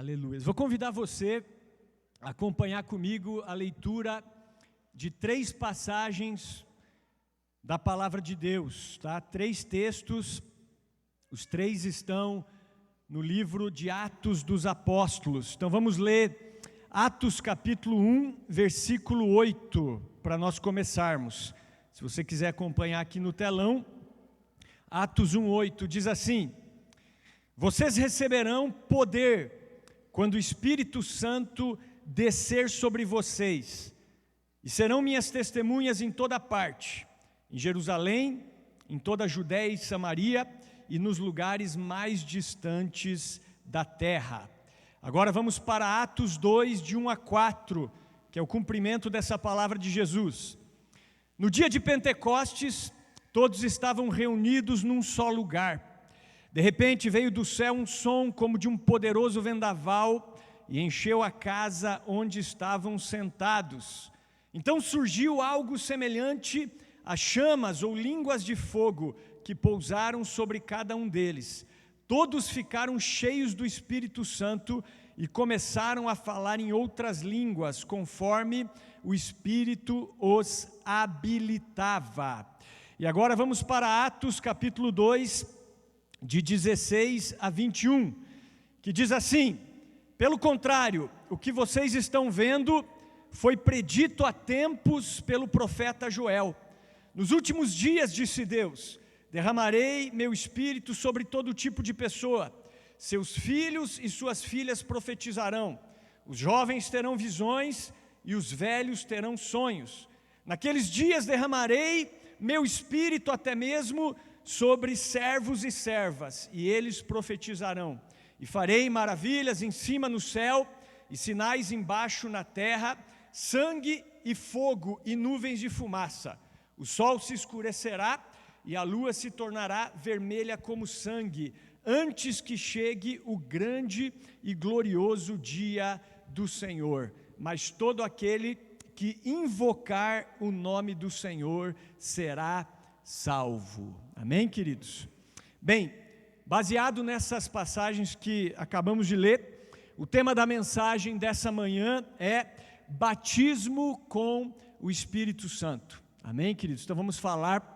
Aleluia. Vou convidar você a acompanhar comigo a leitura de 3 passagens da Palavra de Deus, tá? 3 textos, os 3 estão no livro de Atos dos Apóstolos. Então vamos ler Atos capítulo 1, versículo 8, para nós começarmos. Se você quiser acompanhar aqui no telão, Atos 1, 8, diz assim: vocês receberão poder quando o Espírito Santo descer sobre vocês, e serão minhas testemunhas em toda parte, em Jerusalém, em toda a Judéia e Samaria, e nos lugares mais distantes da terra. Agora vamos para Atos 2, de 1 a 4, que é o cumprimento dessa palavra de Jesus. No dia de Pentecostes, todos estavam reunidos num só lugar. De repente veio do céu um som como de um poderoso vendaval e encheu a casa onde estavam sentados. Então surgiu algo semelhante a chamas ou línguas de fogo que pousaram sobre cada um deles. Todos ficaram cheios do Espírito Santo e começaram a falar em outras línguas, conforme o Espírito os habilitava. E agora vamos para Atos capítulo 2, de 16 a 21, que diz assim: pelo contrário, o que vocês estão vendo foi predito há tempos pelo profeta Joel. Nos últimos dias, disse Deus, derramarei meu espírito sobre todo tipo de pessoa. Seus filhos e suas filhas profetizarão, os jovens terão visões e os velhos terão sonhos. Naqueles dias derramarei meu espírito até mesmo sobre servos e servas, e eles profetizarão. E farei maravilhas em cima no céu, e sinais embaixo na terra, sangue e fogo e nuvens de fumaça. O sol se escurecerá, e a lua se tornará vermelha como sangue, antes que chegue o grande e glorioso dia do Senhor. Mas todo aquele que invocar o nome do Senhor será salvo. Amém, queridos? Bem, baseado nessas passagens que acabamos de ler, o tema da mensagem dessa manhã é batismo com o Espírito Santo. Amém, queridos? Então vamos falar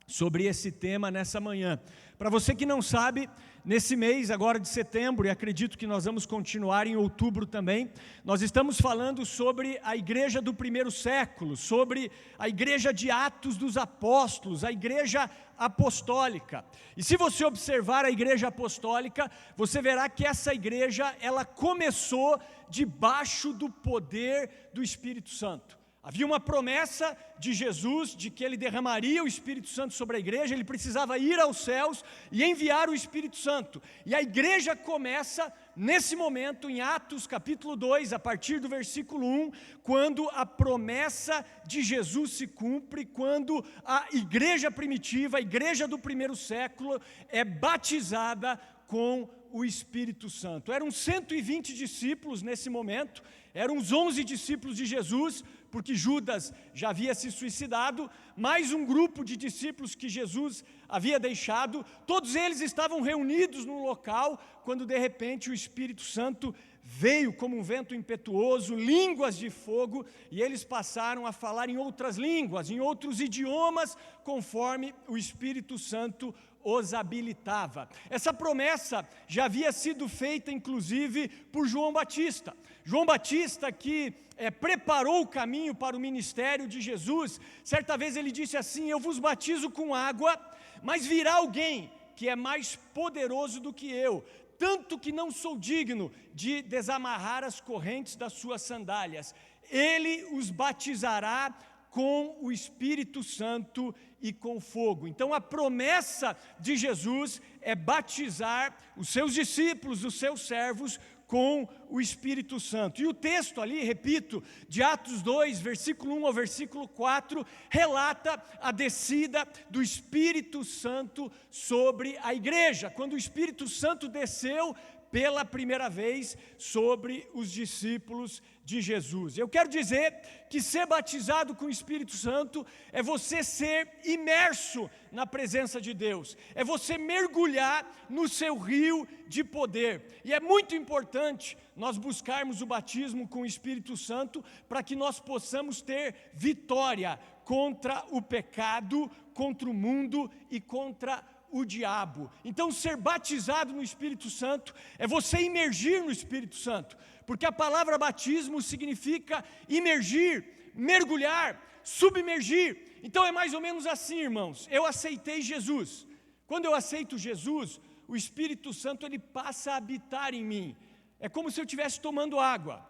sobre esse tema nessa manhã. Para você que não sabe, nesse mês agora de setembro, e acredito que nós vamos continuar em outubro também, nós estamos falando sobre a igreja do primeiro século, sobre a igreja de Atos dos Apóstolos, a igreja apostólica. E se você observar a igreja apostólica, você verá que essa igreja, ela começou debaixo do poder do Espírito Santo. Havia uma promessa de Jesus de que ele derramaria o Espírito Santo sobre a igreja, ele precisava ir aos céus e enviar o Espírito Santo. E a igreja começa nesse momento, em Atos capítulo 2, a partir do versículo 1, quando a promessa de Jesus se cumpre, quando a igreja primitiva, a igreja do primeiro século, é batizada com o Espírito Santo. Eram 120 discípulos nesse momento, eram os 11 discípulos de Jesus, porque Judas já havia se suicidado, mais um grupo de discípulos que Jesus havia deixado, todos eles estavam reunidos no local, quando de repente o Espírito Santo veio como um vento impetuoso, línguas de fogo, e eles passaram a falar em outras línguas, em outros idiomas, conforme o Espírito Santo os habilitava. Essa promessa já havia sido feita inclusive por João Batista. João Batista, que preparou o caminho para o ministério de Jesus, certa vez ele disse assim: eu vos batizo com água, mas virá alguém que é mais poderoso do que eu, tanto que não sou digno de desamarrar as correntes das suas sandálias. Ele os batizará com o Espírito Santo e com fogo. Então a promessa de Jesus é batizar os seus discípulos, os seus servos, com o Espírito Santo. E o texto ali, repito, de Atos 2, versículo 1 ao versículo 4, relata a descida do Espírito Santo sobre a igreja. Quando o Espírito Santo desceu, pela primeira vez sobre os discípulos de Jesus. Eu quero dizer que ser batizado com o Espírito Santo é você ser imerso na presença de Deus, é você mergulhar no seu rio de poder. E é muito importante nós buscarmos o batismo com o Espírito Santo para que nós possamos ter vitória contra o pecado, contra o mundo e contra o diabo. Então, ser batizado no Espírito Santo é você imergir no Espírito Santo, porque a palavra batismo significa imergir, mergulhar, submergir. Então é mais ou menos assim, irmãos. Eu aceitei Jesus. Quando eu aceito Jesus, o Espírito Santo ele passa a habitar em mim. É como se eu estivesse tomando água.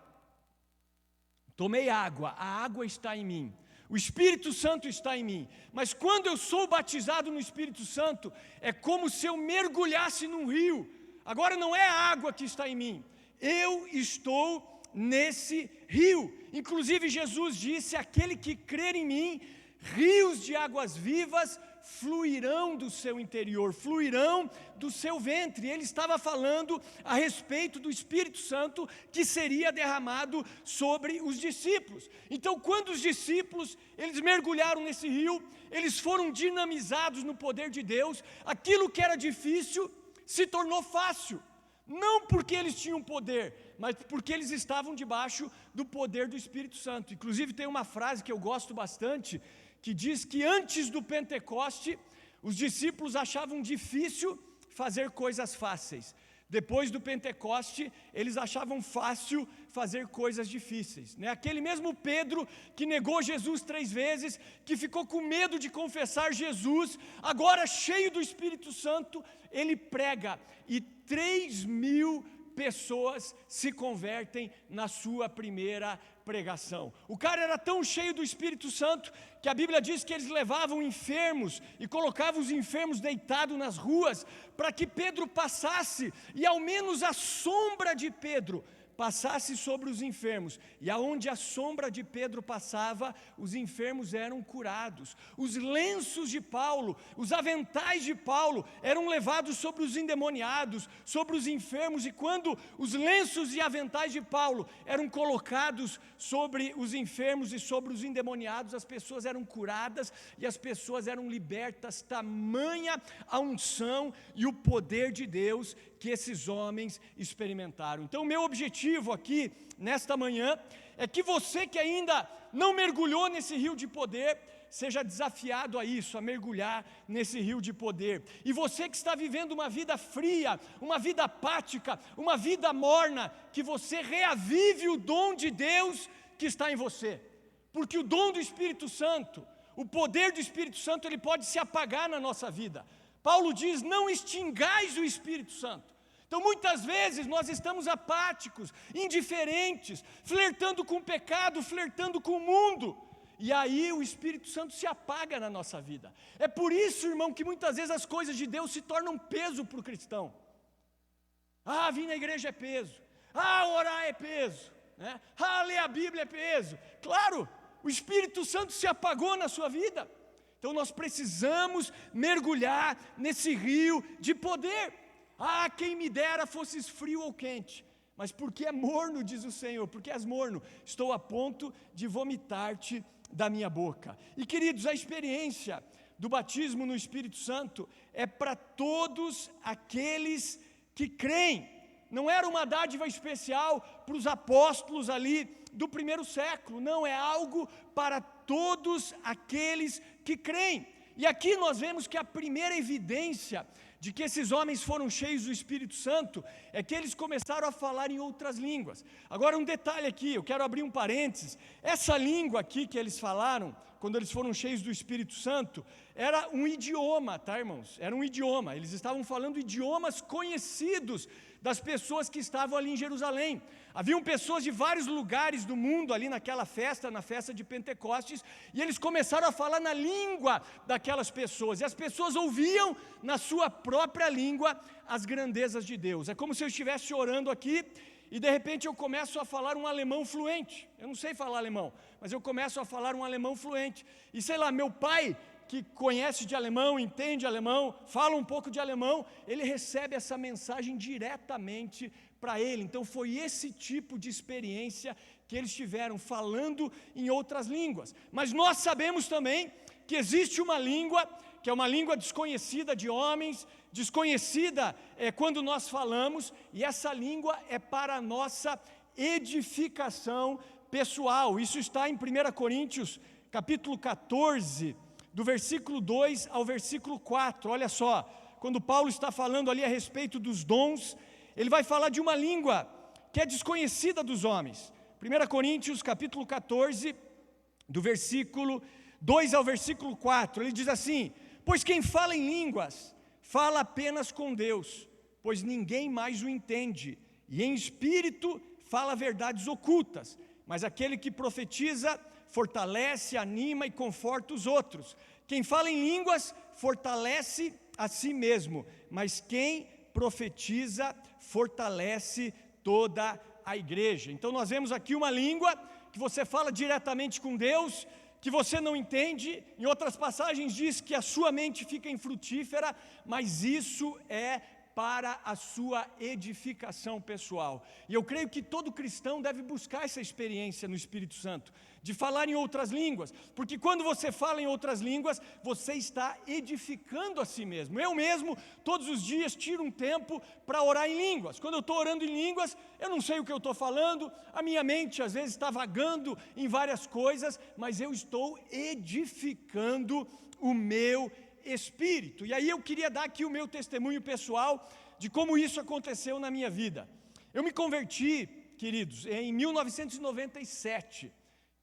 Tomei água, a água está em mim. O Espírito Santo está em mim, mas quando eu sou batizado no Espírito Santo, é como se eu mergulhasse num rio. Agora não é a água que está em mim, eu estou nesse rio. Inclusive Jesus disse, aquele que crer em mim, rios de águas vivas fluirão do seu interior, fluirão do seu ventre. Ele estava falando a respeito do Espírito Santo que seria derramado sobre os discípulos. Então, quando os discípulos, eles mergulharam nesse rio, eles foram dinamizados no poder de Deus. Aquilo que era difícil se tornou fácil. Não porque eles tinham poder, mas porque eles estavam debaixo do poder do Espírito Santo. Inclusive tem uma frase que eu gosto bastante, que diz que antes do Pentecoste, os discípulos achavam difícil fazer coisas fáceis. Depois do Pentecoste, eles achavam fácil fazer coisas difíceis. Aquele mesmo Pedro que negou Jesus 3 vezes, que ficou com medo de confessar Jesus, agora cheio do Espírito Santo, ele prega e 3.000 pessoas se convertem na sua primeira pregação. O cara era tão cheio do Espírito Santo que a Bíblia diz que eles levavam enfermos e colocavam os enfermos deitados nas ruas para que Pedro passasse e ao menos a sombra de Pedro passasse sobre os enfermos, e aonde a sombra de Pedro passava, os enfermos eram curados. Os lenços de Paulo, os aventais de Paulo eram levados sobre os endemoniados, sobre os enfermos, e quando os lenços e aventais de Paulo eram colocados sobre os enfermos e sobre os endemoniados, as pessoas eram curadas e as pessoas eram libertas. Tamanha a unção e o poder de Deus que esses homens experimentaram. Então, o meu objetivo aqui, nesta manhã, é que você que ainda não mergulhou nesse rio de poder, seja desafiado a isso, a mergulhar nesse rio de poder. E você que está vivendo uma vida fria, uma vida apática, uma vida morna, que você reavive o dom de Deus que está em você. Porque o dom do Espírito Santo, o poder do Espírito Santo, ele pode se apagar na nossa vida. Paulo diz, não extingais o Espírito Santo. Então muitas vezes nós estamos apáticos, indiferentes, flertando com o pecado, flertando com o mundo, e aí o Espírito Santo se apaga na nossa vida. É por isso, irmão, que muitas vezes as coisas de Deus se tornam peso para o cristão. Vir na igreja é peso, orar é peso, ler a Bíblia é peso. Claro, o Espírito Santo se apagou na sua vida. Então nós precisamos mergulhar nesse rio de poder. Quem me dera fosses frio ou quente, mas porque é morno, diz o Senhor, porque és morno, estou a ponto de vomitar-te da minha boca. E queridos, a experiência do batismo no Espírito Santo é para todos aqueles que creem. Não era uma dádiva especial para os apóstolos ali do primeiro século, não, é algo para todos aqueles que creem. E aqui nós vemos que a primeira evidência de que esses homens foram cheios do Espírito Santo é que eles começaram a falar em outras línguas. Agora um detalhe aqui, eu quero abrir um parênteses. Essa língua aqui que eles falaram, quando eles foram cheios do Espírito Santo, era um idioma, tá, irmãos? Era um idioma, eles estavam falando idiomas conhecidos das pessoas que estavam ali em Jerusalém. Haviam pessoas de vários lugares do mundo ali naquela festa, na festa de Pentecostes, e eles começaram a falar na língua daquelas pessoas, e as pessoas ouviam na sua própria língua as grandezas de Deus. É como se eu estivesse orando aqui, e de repente eu começo a falar um alemão fluente. Eu não sei falar alemão, mas eu começo a falar um alemão fluente. E sei lá, meu pai, que conhece de alemão, entende alemão, fala um pouco de alemão, ele recebe essa mensagem diretamente para ele. Então foi esse tipo de experiência que eles tiveram, falando em outras línguas. Mas nós sabemos também que existe uma língua, que é uma língua desconhecida de homens, desconhecida quando nós falamos, e essa língua é para a nossa edificação pessoal. Isso está em 1 Coríntios, capítulo 14, do versículo 2 ao versículo 4. Olha só, quando Paulo está falando ali a respeito dos dons, ele vai falar de uma língua que é desconhecida dos homens. 1 Coríntios, capítulo 14, do versículo 2 ao versículo 4, ele diz assim: pois quem fala em línguas, fala apenas com Deus, pois ninguém mais o entende, e em espírito fala verdades ocultas, mas aquele que profetiza, fortalece, anima e conforta os outros. Quem fala em línguas, fortalece a si mesmo, mas quem profetiza, fortalece toda a igreja. Então nós vemos aqui uma língua que você fala diretamente com Deus, que você não entende. Em outras passagens diz que a sua mente fica infrutífera, mas isso é para a sua edificação pessoal. E eu creio que todo cristão deve buscar essa experiência no Espírito Santo, de falar em outras línguas, porque quando você fala em outras línguas, você está edificando a si mesmo. Eu mesmo, todos os dias, tiro um tempo para orar em línguas. Quando eu estou orando em línguas, eu não sei o que eu estou falando, a minha mente às vezes está vagando em várias coisas, mas eu estou edificando o meu espírito. E aí eu queria dar aqui o meu testemunho pessoal de como isso aconteceu na minha vida. Eu me converti, queridos, em 1997.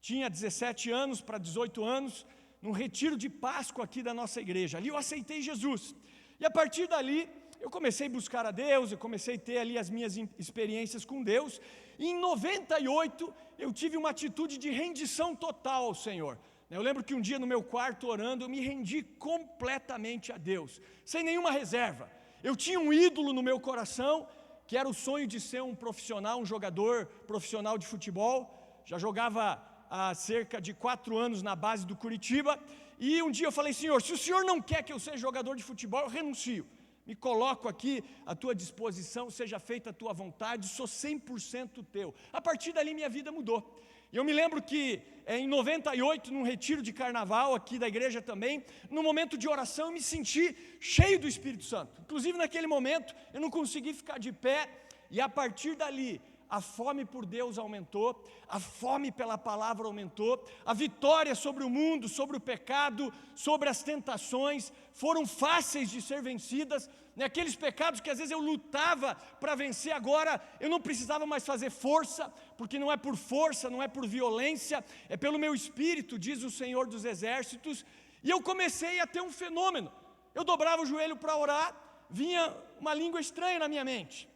Tinha 17 anos para 18 anos, num retiro de Páscoa aqui da nossa igreja. Ali eu aceitei Jesus. E a partir dali, eu comecei a buscar a Deus, eu comecei a ter ali as minhas experiências com Deus. E em 98, eu tive uma atitude de rendição total ao Senhor. Eu lembro que um dia no meu quarto orando, eu me rendi completamente a Deus, sem nenhuma reserva. Eu tinha um ídolo no meu coração, que era o sonho de ser um profissional, um jogador profissional de futebol. Já jogava há cerca de 4 anos na base do Curitiba, e um dia eu falei: Senhor, se o Senhor não quer que eu seja jogador de futebol, eu renuncio, me coloco aqui à tua disposição, seja feita a tua vontade, sou 100% teu. A partir dali minha vida mudou. E eu me lembro que em 98, num retiro de carnaval aqui da igreja também, no momento de oração eu me senti cheio do Espírito Santo. Inclusive naquele momento eu não consegui ficar de pé, e a partir dali a fome por Deus aumentou, a fome pela palavra aumentou, a vitória sobre o mundo, sobre o pecado, sobre as tentações, foram fáceis de ser vencidas. Aqueles pecados que às vezes eu lutava para vencer, agora eu não precisava mais fazer força, porque não é por força, não é por violência, é pelo meu espírito, diz o Senhor dos Exércitos. E eu comecei a ter um fenômeno. Eu dobrava o joelho para orar, vinha uma língua estranha na minha mente,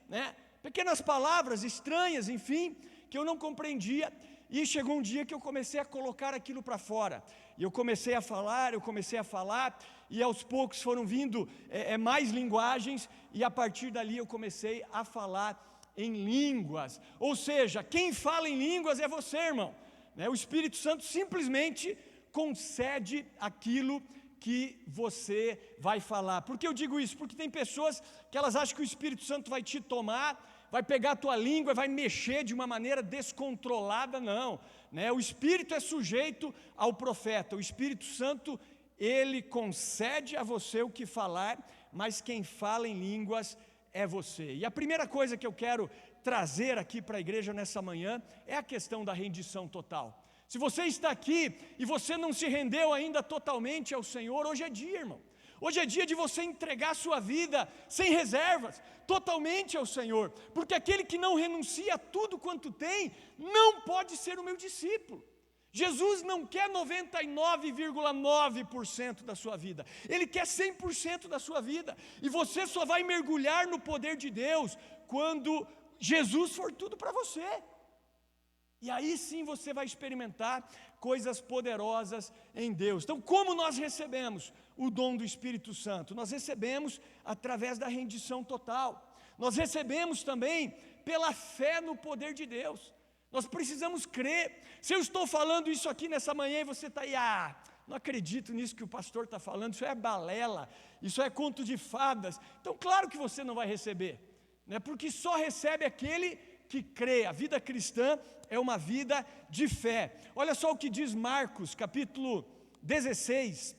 pequenas palavras estranhas, enfim, que eu não compreendia. E chegou um dia que eu comecei a colocar aquilo para fora, e eu comecei a falar, e aos poucos foram vindo mais linguagens, e a partir dali eu comecei a falar em línguas. Ou seja, quem fala em línguas é você, irmão. O Espírito Santo simplesmente concede aquilo que você vai falar. Por que eu digo isso? Porque tem pessoas que elas acham que o Espírito Santo vai te tomar, vai pegar a tua língua e vai mexer de uma maneira descontrolada. Não, o Espírito é sujeito ao profeta. O Espírito Santo, ele concede a você o que falar, mas quem fala em línguas é você. E a primeira coisa que eu quero trazer aqui para a igreja nessa manhã é a questão da rendição total. Se você está aqui e você não se rendeu ainda totalmente ao Senhor, hoje é dia, irmão. Hoje é dia de você entregar a sua vida sem reservas, totalmente ao Senhor, porque aquele que não renuncia a tudo quanto tem, não pode ser o meu discípulo. Jesus não quer 99,9% da sua vida, Ele quer 100% da sua vida, e você só vai mergulhar no poder de Deus quando Jesus for tudo para você. E aí sim você vai experimentar coisas poderosas em Deus. Então, como nós recebemos o dom do Espírito Santo? Nós recebemos através da rendição total. Nós recebemos também pela fé no poder de Deus. Nós precisamos crer. Se eu estou falando isso aqui nessa manhã e você está aí, não acredito nisso que o pastor está falando, isso é balela, isso é conto de fadas. Então, claro que você não vai receber, né? Porque só recebe aquele que crê. A vida cristã é uma vida de fé. Olha só o que diz Marcos, capítulo 16,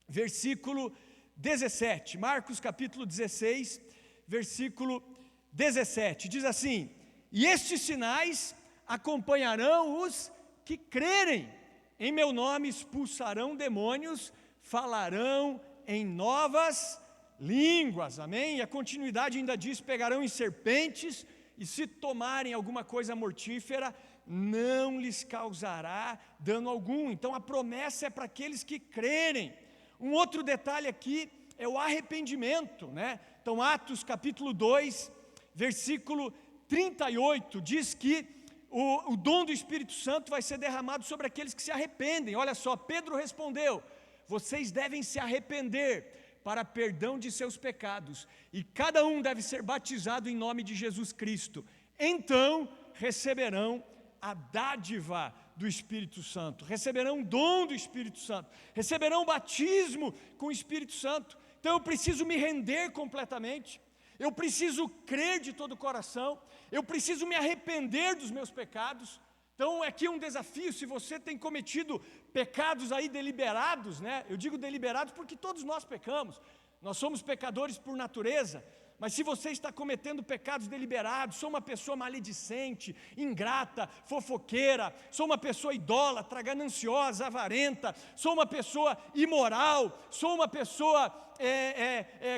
versículo 17. Marcos, capítulo 16, versículo 17. Diz assim: e estes sinais acompanharão os que crerem. Em meu nome expulsarão demônios, falarão em novas línguas. Amém? E a continuidade ainda diz: pegarão em serpentes, e se tomarem alguma coisa mortífera, não lhes causará dano algum. Então a promessa é para aqueles que crerem. Um outro detalhe aqui é o arrependimento, né? Então Atos capítulo 2, versículo 38, diz que o dom do Espírito Santo vai ser derramado sobre aqueles que se arrependem. Olha só, Pedro respondeu: vocês devem se arrepender para perdão de seus pecados, e cada um deve ser batizado em nome de Jesus Cristo. Então receberão a dádiva do Espírito Santo, receberão o dom do Espírito Santo, receberão o batismo com o Espírito Santo. Então eu preciso me render completamente, eu preciso crer de todo o coração, eu preciso me arrepender dos meus pecados. Então aqui é um desafio. Se você tem cometido pecados aí deliberados, né? Eu digo deliberados porque todos nós pecamos, nós somos pecadores por natureza. Mas se você está cometendo pecados deliberados, sou uma pessoa maledicente, ingrata, fofoqueira, sou uma pessoa idólatra, gananciosa, avarenta, sou uma pessoa imoral, sou uma pessoa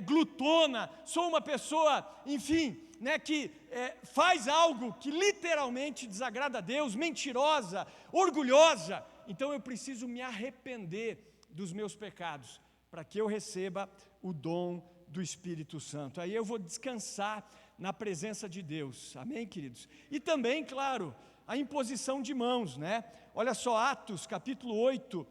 glutona, sou uma pessoa, enfim, né, que faz algo que literalmente desagrada a Deus, mentirosa, orgulhosa, então eu preciso me arrepender dos meus pecados, para que eu receba o dom do Espírito Santo. Aí eu vou descansar na presença de Deus, amém, queridos? E também, claro, a imposição de mãos, né? Olha só, Atos capítulo 8,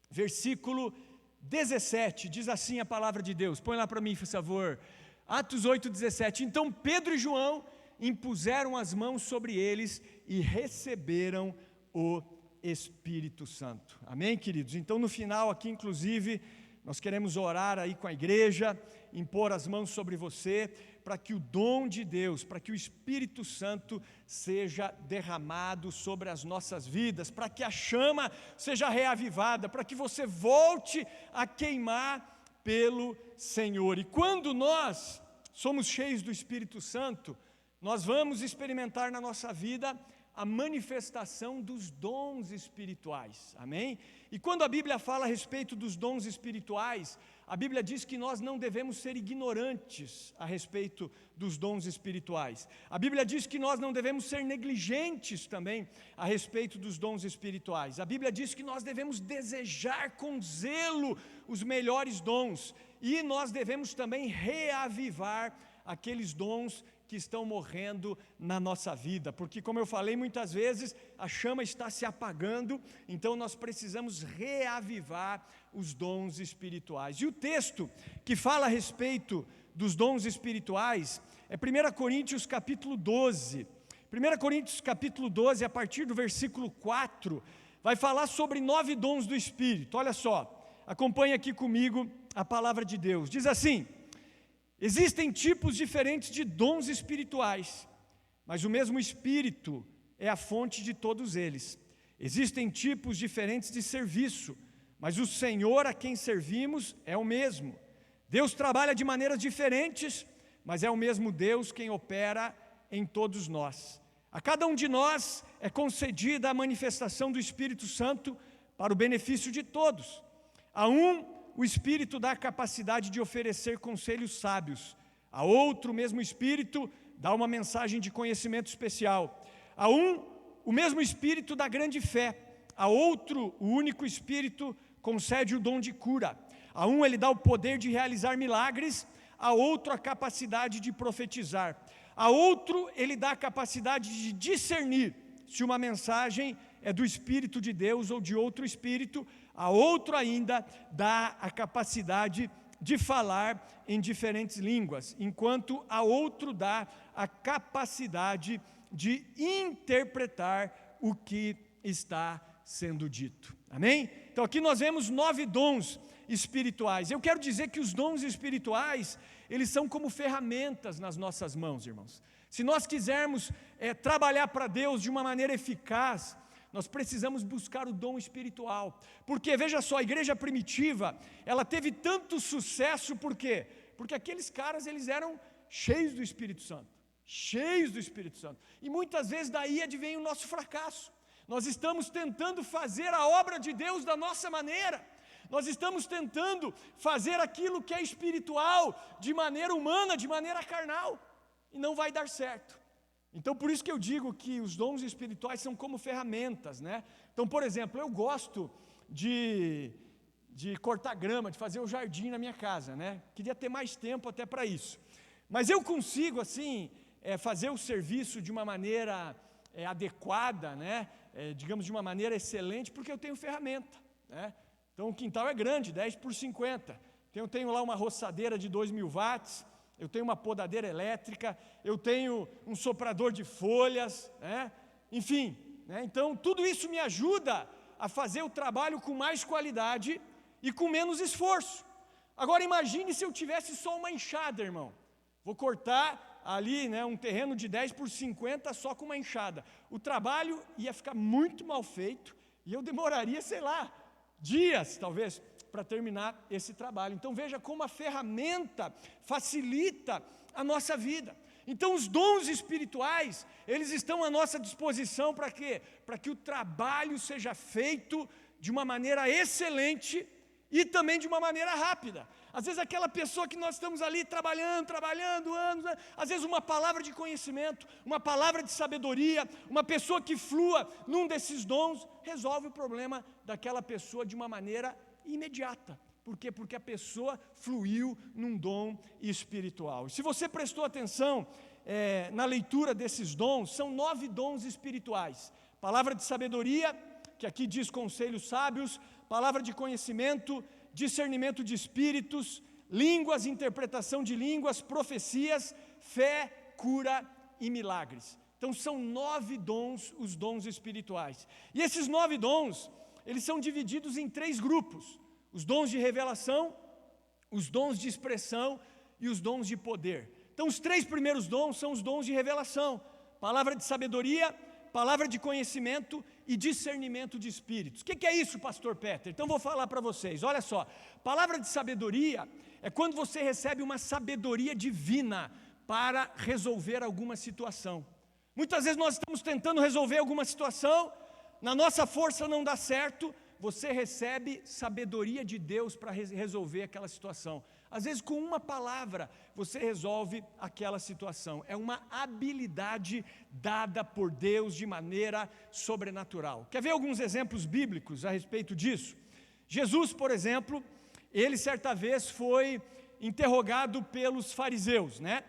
versículo 17, diz assim a palavra de Deus, põe lá para mim, por favor. Atos 8, 17, então Pedro e João impuseram as mãos sobre eles e receberam o Espírito Santo, amém, queridos? Então no final aqui, inclusive, nós queremos orar aí com a igreja, impor as mãos sobre você, para que o dom de Deus, para que o Espírito Santo seja derramado sobre as nossas vidas, para que a chama seja reavivada, para que você volte a queimar pelo Senhor. E quando nós somos cheios do Espírito Santo, nós vamos experimentar na nossa vida a manifestação dos dons espirituais, amém? E quando a Bíblia fala a respeito dos dons espirituais, a Bíblia diz que nós não devemos ser ignorantes a respeito dos dons espirituais. A Bíblia diz que nós não devemos ser negligentes também a respeito dos dons espirituais. A Bíblia diz que nós devemos desejar com zelo os melhores dons, e nós devemos também reavivar aqueles dons que estão morrendo na nossa vida, porque, como eu falei muitas vezes, a chama está se apagando, então nós precisamos reavivar os dons espirituais. E o texto que fala a respeito dos dons espirituais é 1 Coríntios capítulo 12. 1 Coríntios capítulo 12, a partir do versículo 4, vai falar sobre 9 dons do Espírito. Olha só, acompanhe aqui comigo a palavra de Deus. Diz assim: existem tipos diferentes de dons espirituais, mas o mesmo Espírito é a fonte de todos eles. Existem tipos diferentes de serviço, mas o Senhor a quem servimos é o mesmo. Deus trabalha de maneiras diferentes, mas é o mesmo Deus quem opera em todos nós. A cada um de nós é concedida a manifestação do Espírito Santo para o benefício de todos. A um, o Espírito dá a capacidade de oferecer conselhos sábios. A outro, o mesmo Espírito dá uma mensagem de conhecimento especial. A um, o mesmo Espírito dá grande fé. A outro, o único Espírito concede o dom de cura. A um, ele dá o poder de realizar milagres. A outro, a capacidade de profetizar. A outro, ele dá a capacidade de discernir se uma mensagem é do Espírito de Deus ou de outro Espírito. A outro ainda dá a capacidade de falar em diferentes línguas, enquanto a outro dá a capacidade de interpretar o que está sendo dito. Amém? Então aqui nós vemos 9 dons espirituais. Eu quero dizer que os dons espirituais, eles são como ferramentas nas nossas mãos, irmãos. Se nós quisermos trabalhar para Deus de uma maneira eficaz, nós precisamos buscar o dom espiritual. Porque, veja só, a igreja primitiva, ela teve tanto sucesso, por quê? Porque aqueles caras, eles eram cheios do Espírito Santo. Cheios do Espírito Santo. E muitas vezes daí advém o nosso fracasso. Nós estamos tentando fazer a obra de Deus da nossa maneira. Nós estamos tentando fazer aquilo que é espiritual, de maneira humana, de maneira carnal. E não vai dar certo. Então, por isso que eu digo que os dons espirituais são como ferramentas, né? Então, por exemplo, eu gosto de cortar grama, de fazer o jardim na minha casa, né? Queria ter mais tempo até para isso. Mas eu consigo, assim, fazer o serviço de uma maneira adequada, né? Digamos, de uma maneira excelente, porque eu tenho ferramenta, né? Então, o quintal é grande, 10 por 50. Então, eu tenho lá uma roçadeira de 2.000 watts, eu tenho uma podadeira elétrica, eu tenho um soprador de folhas, né? Enfim, né? Então tudo isso me ajuda a fazer o trabalho com mais qualidade e com menos esforço. Agora imagine se eu tivesse só uma enxada, irmão. Vou cortar ali, né, um terreno de 10 por 50 só com uma enxada. O trabalho ia ficar muito mal feito e eu demoraria, sei lá, dias talvez, para terminar esse trabalho. Então veja como a ferramenta facilita a nossa vida. Então os dons espirituais, eles estão à nossa disposição para quê? Para que o trabalho seja feito de uma maneira excelente e também de uma maneira rápida. Às vezes aquela pessoa que nós estamos ali trabalhando anos, né? Às vezes uma palavra de conhecimento, uma palavra de sabedoria, uma pessoa que flua num desses dons, resolve o problema daquela pessoa de uma maneira imediata. Por quê? Porque a pessoa fluiu num dom espiritual. Se você prestou atenção na leitura desses dons, são 9 dons espirituais. Palavra de sabedoria, que aqui diz conselhos sábios, palavra de conhecimento, discernimento de espíritos, línguas, interpretação de línguas, profecias, fé, cura e milagres. Então são 9 dons, os dons espirituais. E esses 9 dons, eles são divididos em 3 grupos: os dons de revelação, os dons de expressão e os dons de poder. Então os 3 primeiros dons são os dons de revelação: palavra de sabedoria, palavra de conhecimento e discernimento de espíritos. O que é isso, pastor Peter? Então vou falar para vocês, olha só. Palavra de sabedoria é quando você recebe uma sabedoria divina para resolver alguma situação. Muitas vezes nós estamos tentando resolver alguma situação, na nossa força não dá certo, você recebe sabedoria de Deus para resolver aquela situação. Às vezes com uma palavra você resolve aquela situação. É uma habilidade dada por Deus de maneira sobrenatural. Quer ver alguns exemplos bíblicos a respeito disso? Jesus, por exemplo, ele certa vez foi interrogado pelos fariseus, né?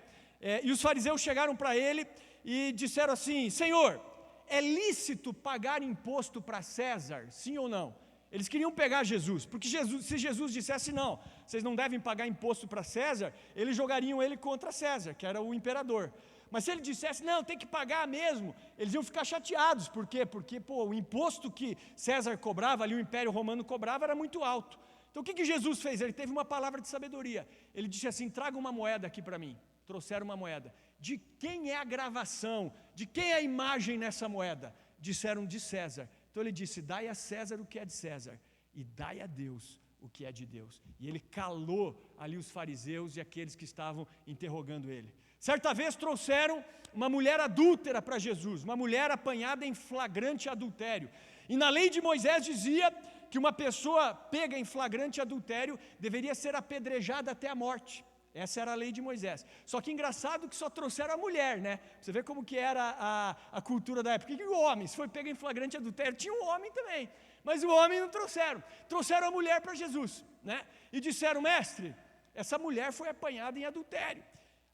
E os fariseus chegaram para ele e disseram assim: Senhor, é lícito pagar imposto para César, sim ou não? Eles queriam pegar Jesus, porque se Jesus dissesse não, vocês não devem pagar imposto para César, eles jogariam ele contra César, que era o imperador. Mas se ele dissesse não, tem que pagar mesmo, eles iam ficar chateados. Por quê? Porque o imposto que César cobrava, ali o Império Romano cobrava, era muito alto. Então o que Jesus fez? Ele teve uma palavra de sabedoria. Ele disse assim: traga uma moeda aqui para mim. Trouxeram uma moeda. De quem é a gravação? De quem é a imagem nessa moeda? Disseram: de César. Então ele disse: dai a César o que é de César e dai a Deus o que é de Deus. E ele calou ali os fariseus e aqueles que estavam interrogando ele. Certa vez trouxeram uma mulher adúltera para Jesus, uma mulher apanhada em flagrante adultério. E na lei de Moisés dizia que uma pessoa pega em flagrante adultério deveria ser apedrejada até a morte. Essa era a lei de Moisés. Só que engraçado que só trouxeram a mulher, né? Você vê como que era a cultura da época. E o homem, se foi pego em flagrante adultério, tinha um homem também. Mas o homem não trouxeram. Trouxeram a mulher para Jesus, né? E disseram: mestre, essa mulher foi apanhada em adultério.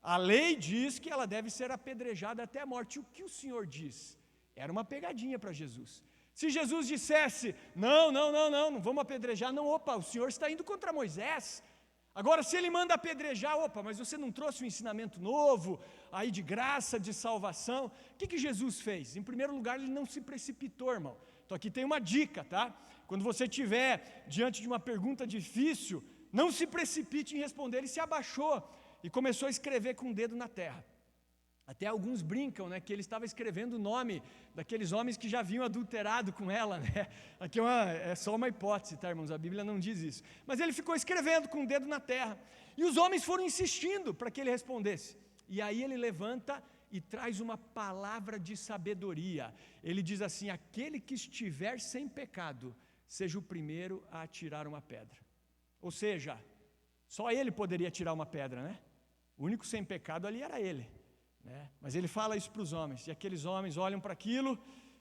A lei diz que ela deve ser apedrejada até a morte. O que o Senhor diz? Era uma pegadinha para Jesus. Se Jesus dissesse: não vamos apedrejar, não, opa, o Senhor está indo contra Moisés. Agora, se ele manda apedrejar, opa, mas você não trouxe um ensinamento novo, aí de graça, de salvação. O que Jesus fez? Em primeiro lugar, ele não se precipitou, irmão. Então aqui tem uma dica, tá? Quando você estiver diante de uma pergunta difícil, não se precipite em responder. Ele se abaixou e começou a escrever com o dedo na terra. Até alguns brincam, né, que ele estava escrevendo o nome daqueles homens que já haviam adulterado com ela, né? Aqui é só uma hipótese, tá, irmãos? A Bíblia não diz isso. Mas ele ficou escrevendo com o dedo na terra. E os homens foram insistindo para que ele respondesse. E aí ele levanta e traz uma palavra de sabedoria. Ele diz assim: aquele que estiver sem pecado, seja o primeiro a atirar uma pedra. Ou seja, só ele poderia tirar uma pedra, né? O único sem pecado ali era ele. Mas ele fala isso para os homens, e aqueles homens olham para aquilo,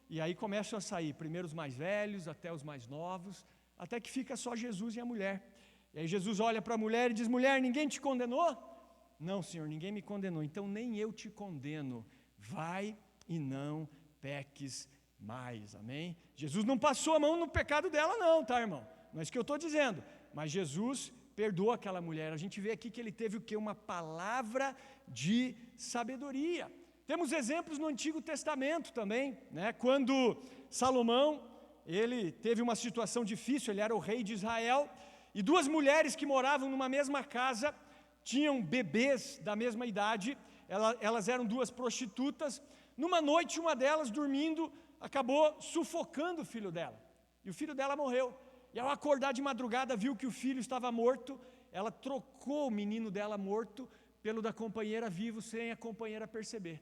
e aí começam a sair, primeiro os mais velhos, até os mais novos, até que fica só Jesus e a mulher. E aí Jesus olha para a mulher e diz: mulher, ninguém te condenou? Não, Senhor, ninguém me condenou, então nem eu te condeno, vai e não peques mais, amém? Jesus não passou a mão no pecado dela não, tá, irmão? Não é isso que eu estou dizendo, mas Jesus perdoou aquela mulher. A gente vê aqui que ele teve o quê? Uma palavra de sabedoria. Temos exemplos no Antigo Testamento também, né? Quando Salomão, ele teve uma situação difícil, ele era o rei de Israel, e duas mulheres que moravam numa mesma casa, tinham bebês da mesma idade, elas eram duas prostitutas. Numa noite, uma delas, dormindo, acabou sufocando o filho dela, e o filho dela morreu. E ao acordar de madrugada, viu que o filho estava morto. Ela trocou o menino dela morto pelo da companheira vivo, sem a companheira perceber.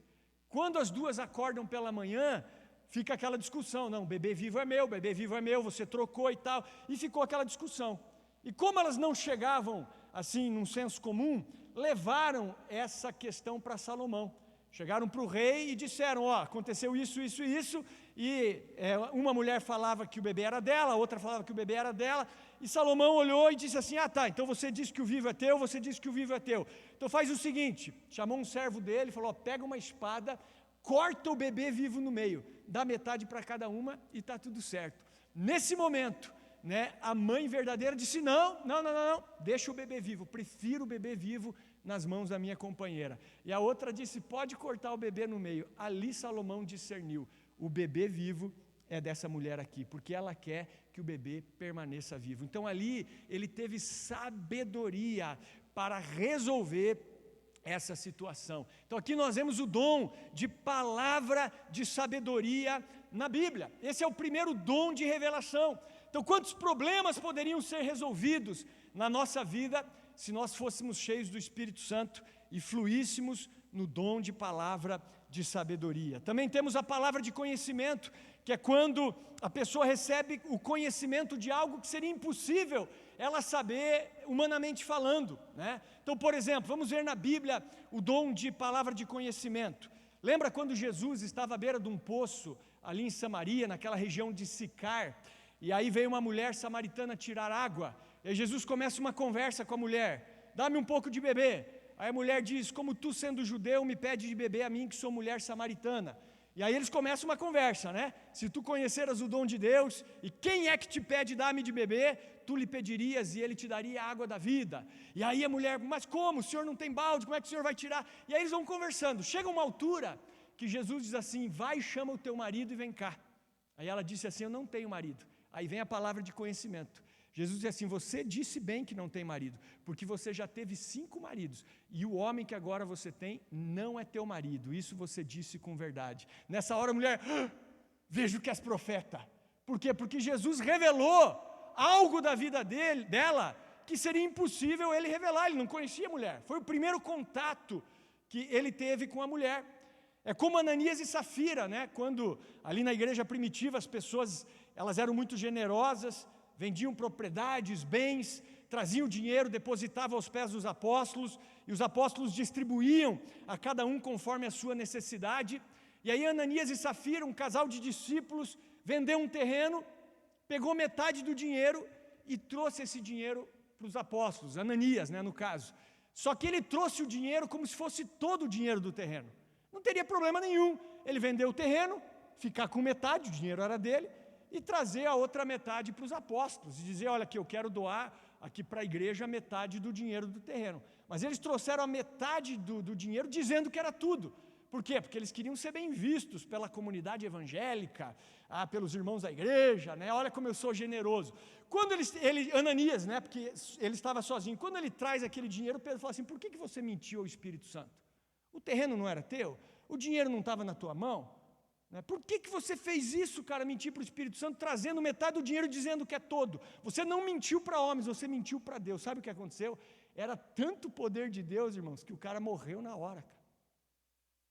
Quando as duas acordam pela manhã, fica aquela discussão: não, o bebê vivo é meu, você trocou e tal. E ficou aquela discussão. E como elas não chegavam assim num senso comum, levaram essa questão para Salomão. Chegaram para o rei e disseram: ó, aconteceu isso, isso e isso. E uma mulher falava que o bebê era dela, a outra falava que o bebê era dela. E Salomão olhou e disse assim: ah, tá, então você disse que o vivo é teu, você disse que o vivo é teu. Então faz o seguinte, chamou um servo dele e falou: ó, pega uma espada, corta o bebê vivo no meio, dá metade para cada uma e está tudo certo. Nesse momento, né, a mãe verdadeira disse: não, deixa o bebê vivo, prefiro o bebê vivo nas mãos da minha companheira. E a outra disse: pode cortar o bebê no meio. Ali Salomão discerniu: o bebê vivo é dessa mulher aqui, porque ela quer que o bebê permaneça vivo. Então ali ele teve sabedoria para resolver essa situação. Então aqui nós vemos o dom de palavra de sabedoria na Bíblia. Esse é o primeiro dom de revelação. Então quantos problemas poderiam ser resolvidos na nossa vida se nós fôssemos cheios do Espírito Santo e fluíssemos no dom de palavra de sabedoria. Também temos a palavra de conhecimento, que é quando a pessoa recebe o conhecimento de algo que seria impossível ela saber humanamente falando, né? Então, por exemplo, vamos ver na Bíblia o dom de palavra de conhecimento. Lembra quando Jesus estava à beira de um poço, ali em Samaria, naquela região de Sicar, e aí veio uma mulher samaritana tirar água, e Jesus começa uma conversa com a mulher: dá-me um pouco de beber. Aí a mulher diz: como tu sendo judeu me pede de beber a mim que sou mulher samaritana? E aí eles começam uma conversa, né? Se tu conheceras o dom de Deus, e quem é que te pede dar-me de beber, tu lhe pedirias e ele te daria a água da vida. E aí a mulher: mas como? O senhor não tem balde, como é que o senhor vai tirar? E aí eles vão conversando. Chega uma altura que Jesus diz assim: vai, chama o teu marido e vem cá. Aí ela disse assim: eu não tenho marido. Aí vem a palavra de conhecimento. Jesus diz assim: você disse bem que não tem marido, porque você já teve 5 maridos, e o homem que agora você tem não é teu marido. Isso você disse com verdade. Nessa hora a mulher: vejo que és profeta. Por quê? Porque Jesus revelou algo da vida dela que seria impossível ele revelar. Ele não conhecia a mulher. Foi o primeiro contato que ele teve com a mulher. É como Ananias e Safira, né? Quando ali na igreja primitiva as pessoas elas eram muito generosas, vendiam propriedades, bens, traziam dinheiro, depositavam aos pés dos apóstolos, e os apóstolos distribuíam a cada um conforme a sua necessidade. E aí Ananias e Safira, um casal de discípulos, vendeu um terreno, pegou metade do dinheiro e trouxe esse dinheiro para os apóstolos, Ananias, né, no caso. Só que ele trouxe o dinheiro como se fosse todo o dinheiro do terreno. Não teria problema nenhum ele vender o terreno, ficar com metade, o dinheiro era dele, e trazer a outra metade para os apóstolos, e dizer: olha, que eu quero doar aqui para a igreja a metade do dinheiro do terreno. Mas eles trouxeram a metade do dinheiro dizendo que era tudo, Por quê? Porque eles queriam ser bem vistos pela comunidade evangélica, pelos irmãos da igreja, né? Olha como eu sou generoso. Quando Ananias, né? Porque ele estava sozinho, quando ele traz aquele dinheiro, Pedro fala assim: por que você mentiu ao Espírito Santo? O terreno não era teu? O dinheiro não estava na tua mão? Né? Por que você fez isso, cara, mentir para o Espírito Santo, trazendo metade do dinheiro dizendo que é todo? Você não mentiu para homens, você mentiu para Deus. Sabe o que aconteceu? Era tanto poder de Deus, irmãos, que o cara morreu na hora, cara.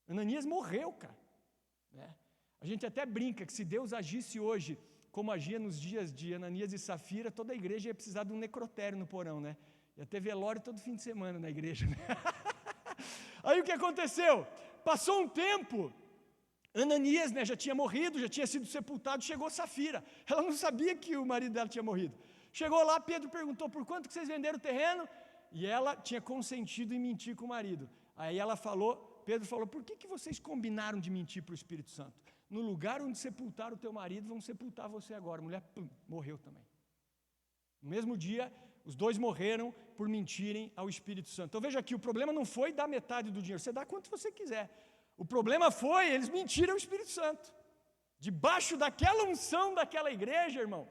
Ananias morreu, cara. Né? A gente até brinca que se Deus agisse hoje como agia nos dias de Ananias e Safira, toda a igreja ia precisar de um necrotério no porão, né? Ia ter velório todo fim de semana na igreja, né? Aí o que aconteceu? Passou um tempo, Ananias, né, já tinha morrido, já tinha sido sepultado, chegou Safira. Ela não sabia que o marido dela tinha morrido. Chegou lá, Pedro perguntou: por quanto que vocês venderam o terreno? E ela tinha consentido em mentir com o marido. Aí Pedro falou: por que vocês combinaram de mentir para o Espírito Santo? No lugar onde sepultaram o teu marido, vão sepultar você agora. A mulher, morreu também. No mesmo dia, os dois morreram por mentirem ao Espírito Santo. Então veja aqui, o problema não foi dar metade do dinheiro, você dá quanto você quiser. O problema foi, eles mentiram ao Espírito Santo. Debaixo daquela unção daquela igreja, irmão,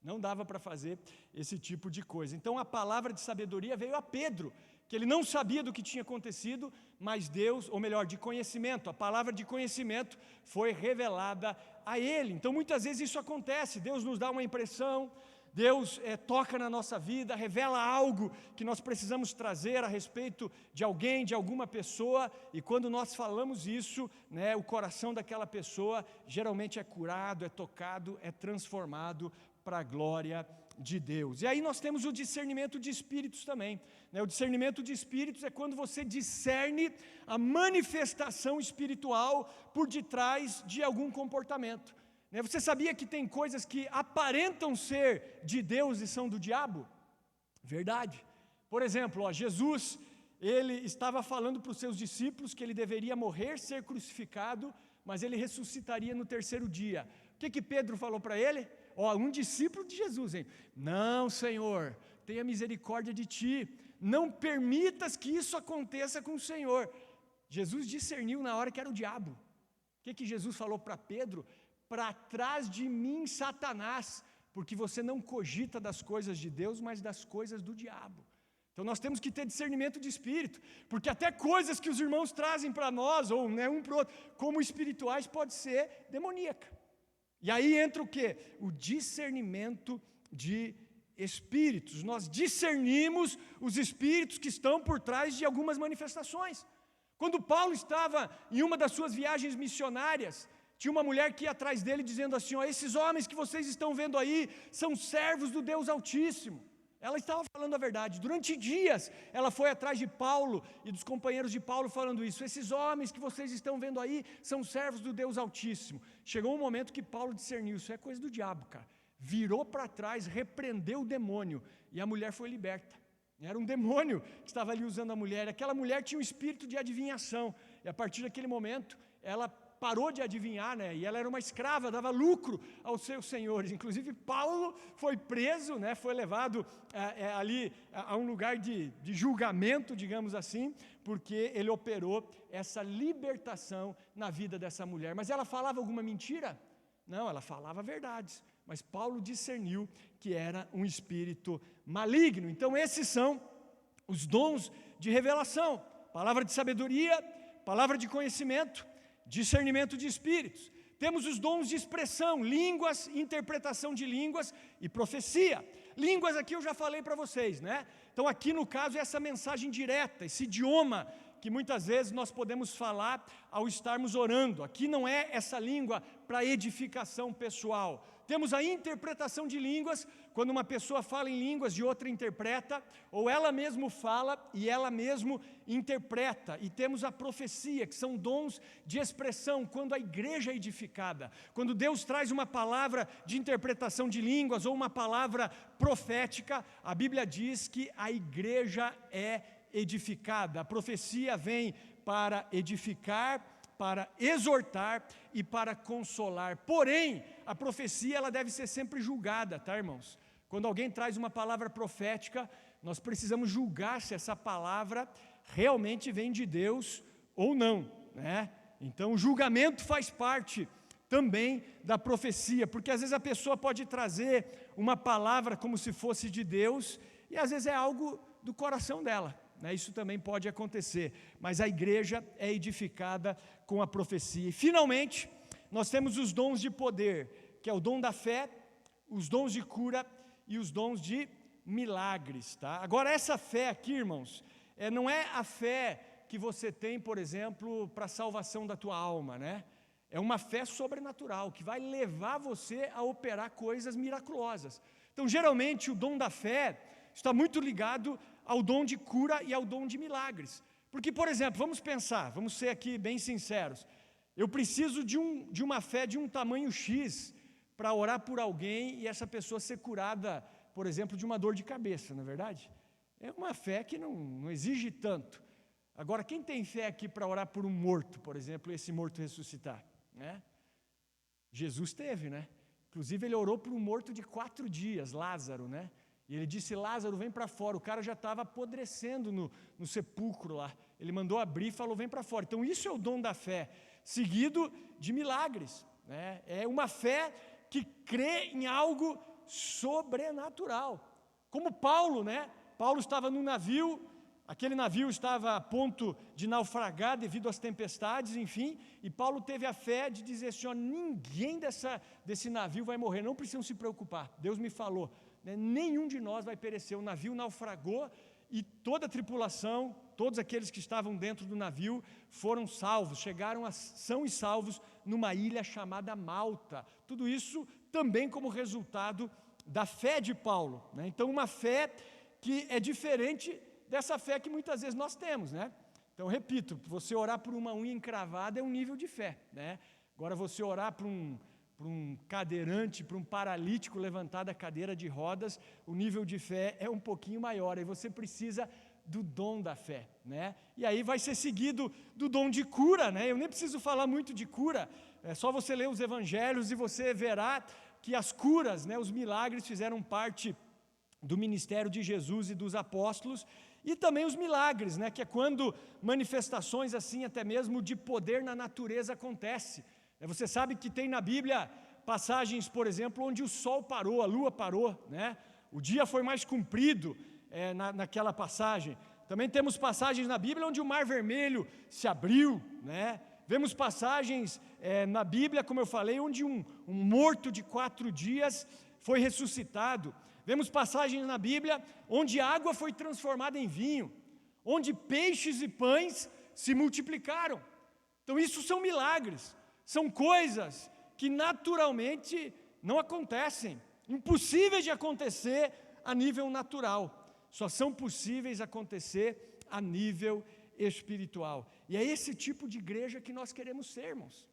não dava para fazer esse tipo de coisa. Então a palavra de sabedoria veio a Pedro, que ele não sabia do que tinha acontecido, mas Deus, ou melhor, de conhecimento, a palavra de conhecimento foi revelada a ele. Então muitas vezes isso acontece, Deus nos dá uma impressão, Deus toca na nossa vida, revela algo que nós precisamos trazer a respeito de alguém, de alguma pessoa, e quando nós falamos isso, né, o coração daquela pessoa geralmente é curado, é tocado, é transformado para a glória de Deus. E aí nós temos o discernimento de espíritos também, né? O discernimento de espíritos é quando você discerne a manifestação espiritual por detrás de algum comportamento. Você sabia que tem coisas que aparentam ser de Deus e são do diabo? Verdade. Por exemplo, Jesus, ele estava falando para os seus discípulos que ele deveria morrer, ser crucificado, mas ele ressuscitaria no terceiro dia. O que Pedro falou para ele? Um discípulo de Jesus, hein? Não, Senhor, tenha misericórdia de ti, não permitas que isso aconteça com o Senhor. Jesus discerniu na hora que era o diabo. O que Jesus falou para Pedro? Para trás de mim, Satanás, porque você não cogita das coisas de Deus, mas das coisas do diabo. Então nós temos que ter discernimento de espírito, porque até coisas que os irmãos trazem para nós, ou né, um para o outro, como espirituais, pode ser demoníaca. E aí entra o quê? O discernimento de espíritos. Nós discernimos os espíritos que estão por trás de algumas manifestações. Quando Paulo estava em uma das suas viagens missionárias, tinha uma mulher que ia atrás dele dizendo assim: esses homens que vocês estão vendo aí são servos do Deus Altíssimo. Ela estava falando a verdade. Durante dias ela foi atrás de Paulo e dos companheiros de Paulo falando isso: esses homens que vocês estão vendo aí são servos do Deus Altíssimo. Chegou um momento que Paulo discerniu: isso é coisa do diabo, cara. Virou para trás, repreendeu o demônio e a mulher foi liberta. Era um demônio que estava ali usando a mulher. Aquela mulher tinha um espírito de adivinhação e a partir daquele momento ela parou de adivinhar, né? E ela era uma escrava, dava lucro aos seus senhores. Inclusive Paulo foi preso, né? Foi levado ali a um lugar de julgamento, digamos assim, porque ele operou essa libertação na vida dessa mulher. Mas ela falava alguma mentira? Não, ela falava verdades. Mas Paulo discerniu que era um espírito maligno. Então esses são os dons de revelação: palavra de sabedoria, palavra de conhecimento, discernimento de espíritos. Temos os dons de expressão, línguas, interpretação de línguas e profecia. Línguas aqui eu já falei para vocês, né? Então aqui no caso é essa mensagem direta, esse idioma que muitas vezes nós podemos falar ao estarmos orando. Aqui não é essa língua para edificação pessoal. Temos a interpretação de línguas, quando uma pessoa fala em línguas e outra interpreta, ou ela mesmo fala e ela mesmo interpreta. E temos a profecia, que são dons de expressão, quando a igreja é edificada. Quando Deus traz uma palavra de interpretação de línguas ou uma palavra profética, a Bíblia diz que a igreja é edificada. A profecia vem para edificar, para exortar e para consolar. Porém, a profecia ela deve ser sempre julgada, tá, irmãos? Quando alguém traz uma palavra profética, nós precisamos julgar se essa palavra realmente vem de Deus ou não. né? Então, o julgamento faz parte também da profecia, porque às vezes a pessoa pode trazer uma palavra como se fosse de Deus, e às vezes é algo do coração dela, né? Isso também pode acontecer, mas a igreja é edificada com a profecia. E finalmente, nós temos os dons de poder, que é o dom da fé, os dons de cura e os dons de milagres, tá? Agora, essa fé aqui, irmãos, não é a fé que você tem, por exemplo, para a salvação da tua alma, né? É uma fé sobrenatural, que vai levar você a operar coisas miraculosas. Então, geralmente, o dom da fé está muito ligado ao dom de cura e ao dom de milagres. Porque, por exemplo, vamos pensar, vamos ser aqui bem sinceros, eu preciso de uma fé de um tamanho X para orar por alguém e essa pessoa ser curada, por exemplo, de uma dor de cabeça, não é verdade? É uma fé que não exige tanto. Agora, quem tem fé aqui para orar por um morto, por exemplo, e esse morto ressuscitar? Né? Jesus teve, né? Inclusive ele orou por um morto de 4 dias, Lázaro, né? E ele disse: Lázaro, vem para fora. O cara já estava apodrecendo no sepulcro lá. Ele mandou abrir e falou: vem para fora. Então isso é o dom da fé, seguido de milagres, né? É uma fé que crê em algo sobrenatural. Como Paulo, né? Paulo estava num navio. Aquele navio estava a ponto de naufragar devido às tempestades, enfim, e Paulo teve a fé de dizer assim: ó, ninguém desse navio vai morrer, não precisam se preocupar, Deus me falou, né, nenhum de nós vai perecer. O navio naufragou e toda a tripulação, todos aqueles que estavam dentro do navio foram salvos, chegaram a são e salvos numa ilha chamada Malta. Tudo isso também como resultado da fé de Paulo, né? Então, uma fé que é diferente dessa fé que muitas vezes nós temos, né? Então, repito, você orar por uma unha encravada é um nível de fé, né? Agora, você orar por um cadeirante, por um paralítico levantar da cadeira de rodas, o nível de fé é um pouquinho maior, aí você precisa do dom da fé, né? E aí vai ser seguido do dom de cura, né? Eu nem preciso falar muito de cura, é só você ler os evangelhos e você verá que as curas, né, os milagres fizeram parte do ministério de Jesus e dos apóstolos. E também os milagres, né, que é quando manifestações assim, até mesmo de poder na natureza acontece. Você sabe que tem na Bíblia passagens, por exemplo, onde o sol parou, a lua parou, né? O dia foi mais comprido naquela passagem. Também temos passagens na Bíblia onde o Mar Vermelho se abriu, né? Vemos passagens na Bíblia, como eu falei, onde um morto de 4 dias foi ressuscitado. Vemos passagens na Bíblia onde a água foi transformada em vinho, onde peixes e pães se multiplicaram. Então isso são milagres, são coisas que naturalmente não acontecem, impossíveis de acontecer a nível natural, só são possíveis acontecer a nível espiritual. E é esse tipo de igreja que nós queremos ser, irmãos.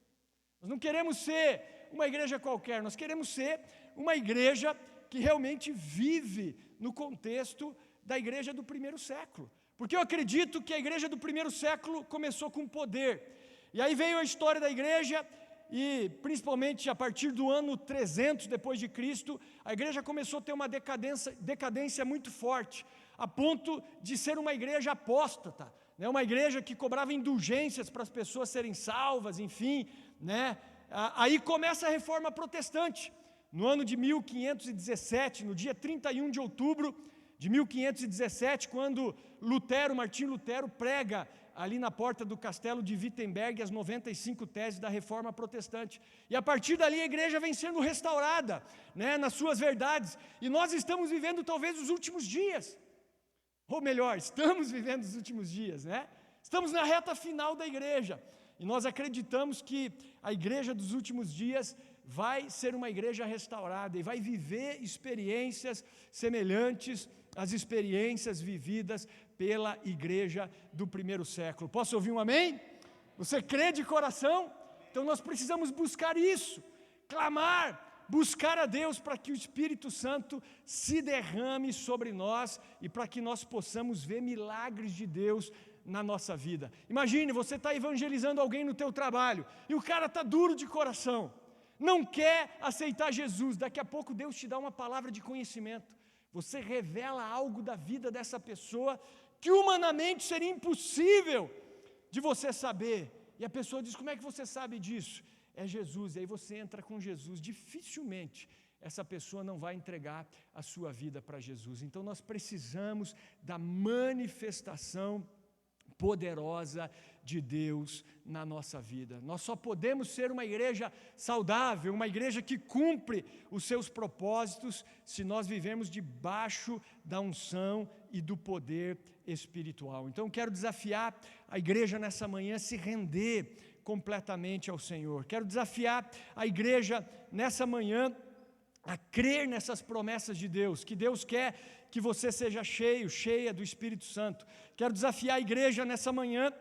Nós não queremos ser uma igreja qualquer, nós queremos ser uma igreja que realmente vive no contexto da igreja do primeiro século. Porque eu acredito que a igreja do primeiro século começou com poder. E aí veio a história da igreja e, principalmente a partir do ano 300 depois de Cristo, a igreja começou a ter uma decadência muito forte, a ponto de ser uma igreja apóstata, né? Uma igreja que cobrava indulgências para as pessoas serem salvas, enfim, né? Aí começa a reforma protestante. No ano de 1517, no dia 31 de outubro de 1517, quando Martim Lutero prega ali na porta do castelo de Wittenberg as 95 teses da reforma protestante. E a partir dali a igreja vem sendo restaurada, né, nas suas verdades. E nós estamos vivendo talvez os últimos dias, ou melhor, estamos vivendo os últimos dias, né? Estamos na reta final da igreja. E nós acreditamos que a igreja dos últimos dias vai ser uma igreja restaurada e vai viver experiências semelhantes às experiências vividas pela igreja do primeiro século. Posso ouvir um amém? Você crê de coração? Então nós precisamos buscar isso, clamar, buscar a Deus para que o Espírito Santo se derrame sobre nós e para que nós possamos ver milagres de Deus na nossa vida. Imagine, você está evangelizando alguém no teu trabalho e o cara está duro de coração, não quer aceitar Jesus. Daqui a pouco Deus te dá uma palavra de conhecimento, você revela algo da vida dessa pessoa que humanamente seria impossível de você saber, E a pessoa diz: como é que você sabe disso? É Jesus. E aí você entra com Jesus. Dificilmente essa pessoa não vai entregar a sua vida para Jesus. Então nós precisamos da manifestação poderosa de Deus na nossa vida. Nós só podemos ser uma igreja saudável, uma igreja que cumpre os seus propósitos, se nós vivemos debaixo da unção e do poder espiritual. Então quero desafiar a igreja nessa manhã a se render completamente ao Senhor. Quero desafiar a igreja nessa manhã a crer nessas promessas de Deus, que Deus quer que você seja cheio, cheia do Espírito Santo. Quero desafiar a igreja nessa manhã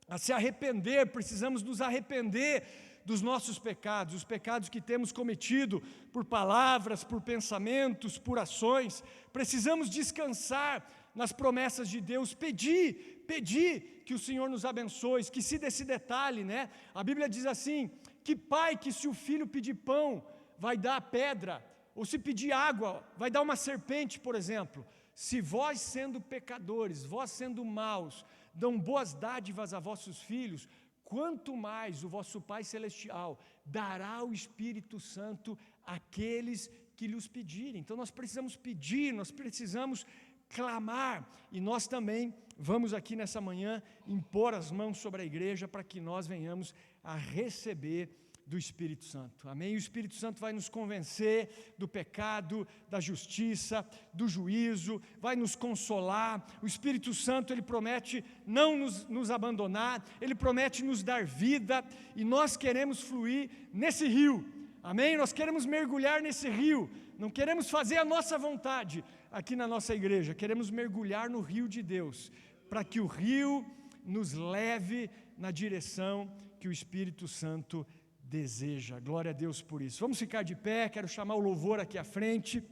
a se arrepender. Precisamos nos arrepender dos nossos pecados, os pecados que temos cometido por palavras, por pensamentos, por ações. Precisamos descansar nas promessas de Deus, pedir que o Senhor nos abençoe. Esqueci desse detalhe, né? A Bíblia diz assim, que pai que se o filho pedir pão, vai dar pedra, ou se pedir água, vai dar uma serpente, por exemplo. Se vós sendo pecadores, vós sendo maus, dão boas dádivas a vossos filhos, quanto mais o vosso Pai Celestial dará o Espírito Santo àqueles que lhes pedirem. Então nós precisamos pedir, nós precisamos clamar, e nós também vamos aqui nessa manhã impor as mãos sobre a igreja para que nós venhamos a receber do Espírito Santo, amém? O Espírito Santo vai nos convencer do pecado, da justiça, do juízo, vai nos consolar. O Espírito Santo, Ele promete não nos abandonar, Ele promete nos dar vida, e nós queremos fluir nesse rio, amém? Nós queremos mergulhar nesse rio, não queremos fazer a nossa vontade aqui na nossa igreja, queremos mergulhar no rio de Deus, para que o rio nos leve na direção que o Espírito Santo deseja. Glória a Deus por isso. Vamos ficar de pé, quero chamar o louvor aqui à frente.